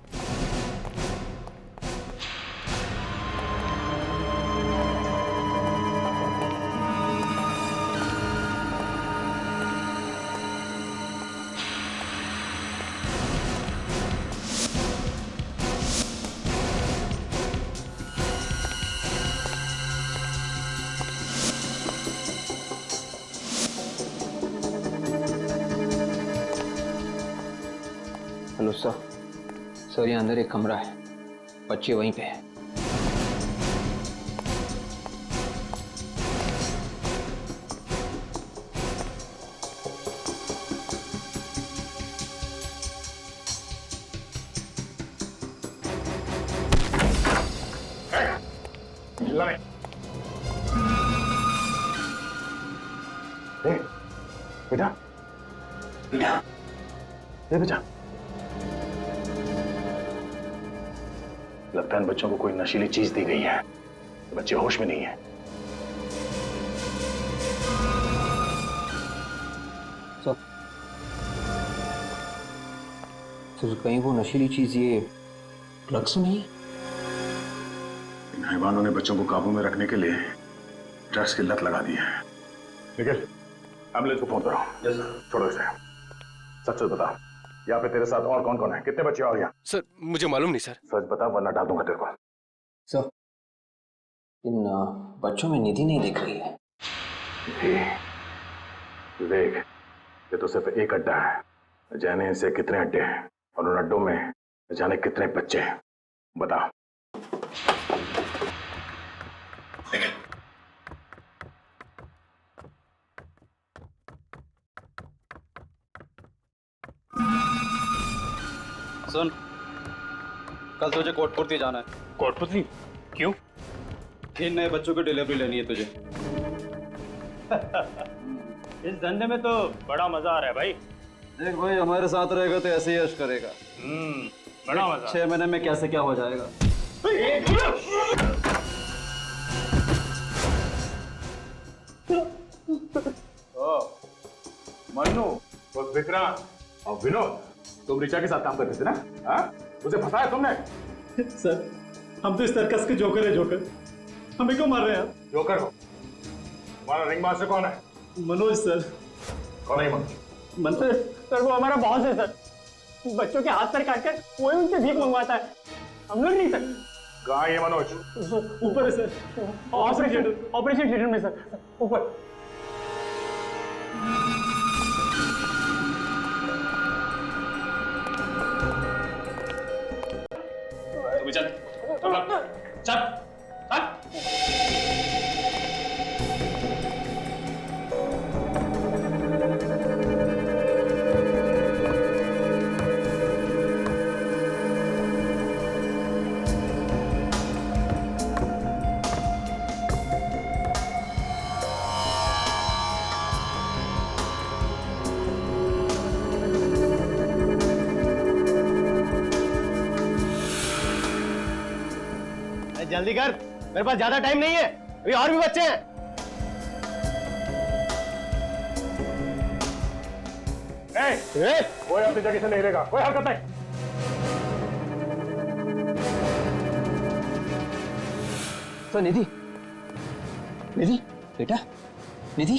Hello sir. सर यहाँ अंदर एक कमरा है, बच्चे वहीं पे हैं। बेटा बेटा बेटा, लगता है इन बच्चों को कोई नशीली चीज दी गई है। बच्चे होश में नहीं है। सर कहीं वो नशीली चीज ये ड्रग्स नहीं है? इन हैवानों ने बच्चों को काबू में रखने के लिए ड्रग्स की लत लगा दी है। निखिल, एम्बुलेंस को फोन करो। छोड़ो इसे, सच सच बता, यहाँ पे तेरे साथ और कौन कौन है? कितने बच्चे और यहाँ? सर मुझे मालूम नहीं सर। सच बता वरना डाल दूंगा तेरे को। सर इन बच्चों में निधि नहीं दिख रही है। विवेक, ये तो सिर्फ एक अड्डा है। जाने इनसे कितने अड्डे हैं और उन अड्डों में जाने कितने बच्चे हैं, बता। सुन, कल तुझे कोटपुरती जाना है। कोटपुरती? क्यों? 3 नए बच्चों की डिलीवरी लेनी है तुझे। इस धंधे में तो बड़ा मजा आ रहा है भाई। देख भाई, हमारे साथ रहेगा तो ऐसे ही यश करेगा। बड़ा मजा। 6 महीने में कैसे क्या हो जाएगा। मन्नू, वो विक्रांत और विनोद, तुम ऋचा के साथ काम करते थे ना? हाँ? उसे फंसाया तुमने? सर हम तो इस सर्कस के जोकर है। जोकर हमें क्यों मार रहे हैं आप? जोकर हो? तुम्हारा रिंग मास्टर कौन है? मनोज सर। कौन है मनोज? मनोज सर वो हमारा बॉस है सर। बच्चों के हाथ पैर काट कर वही उनसे भीख मंगवाता है, हम लोग नहीं सर। कहाँ है ये मनोज? ऊपर है सर, ऑपरेशन थिएटर में सर, ऊपर। चल चल चल। जल्दी कर, मेरे पास ज्यादा टाइम नहीं है, अभी और भी बच्चे हैं। कोई अपनी जगह से नहीं रहेगा, कोई हरकत नहीं। तो निधि, निधि बेटा, निधि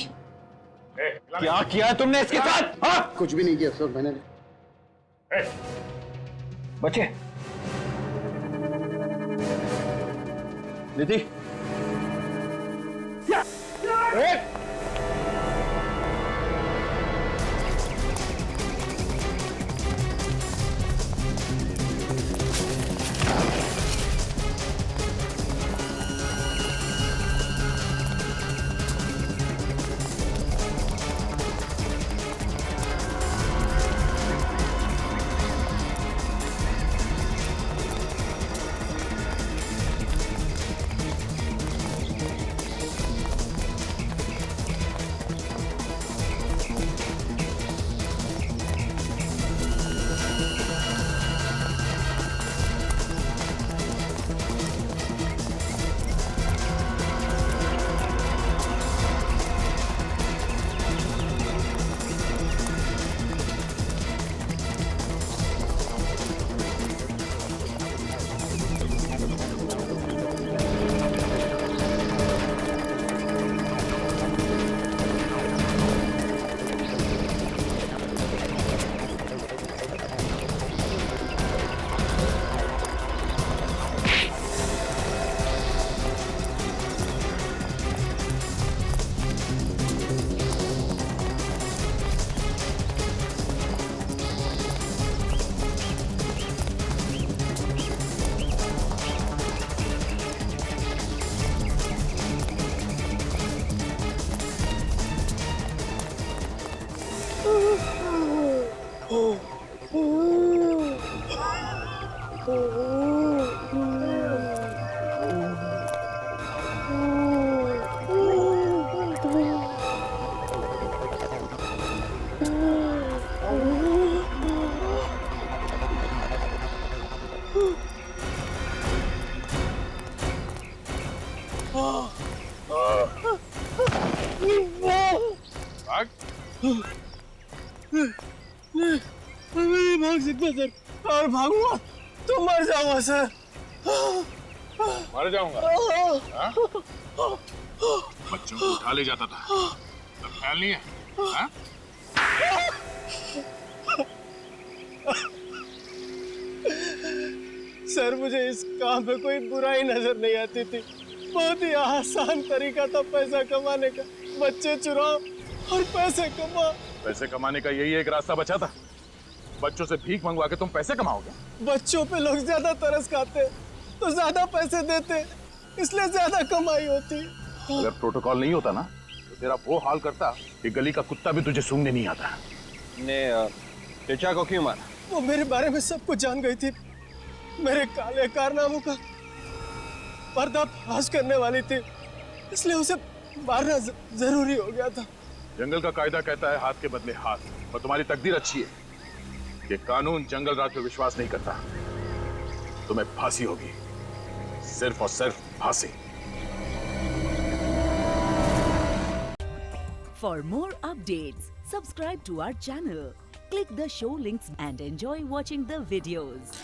क्या किया तुमने इसके साथ? हाँ? कुछ भी नहीं किया सर मैंने। बच्चे निधि, भाग। नहीं भाग सकता सर, और भागूंगा तो मर जाऊंगा सर। मर जाऊंगा? हाँ? बच्चों को उठा ले जाता था, तब ख्याल नहीं है? हाँ? सर मुझे इस काम पे कोई बुराई नजर नहीं आती थी। बहुत ही आसान तरीका था पैसा कमाने का। बच्चे चुराओ और पैसे कमाओ। पैसे कमाने का यही एक रास्ता बचा था। बच्चों से भीख मंगवा के तुम पैसे कमाओगे? बच्चों पे लोग ज्यादा तरस खाते तो ज्यादा पैसे देते, इसलिए ज्यादा कमाई होती। अगर प्रोटोकॉल नहीं होता ना तो तेरा वो हाल करता कि गली का कुत्ता भी तुझे सूंघने नहीं आता। ने ऋचा को क्यों मारा? वो मेरे बारे में सब कुछ जान गई थी। मेरे काले कारनामों का पर्दाफाश करने वाली थी, इसलिए उसे मारना जरूरी हो गया था। जंगल का कायदा कहता है हाथ के बदले हाथ, और तुम्हारी तकदीर अच्छी है कि कानून जंगल राज पे विश्वास नहीं करता। तुम्हें फांसी होगी, सिर्फ और सिर्फ फांसी। For more updates, subscribe to our channel, click the show links and enjoy watching the videos.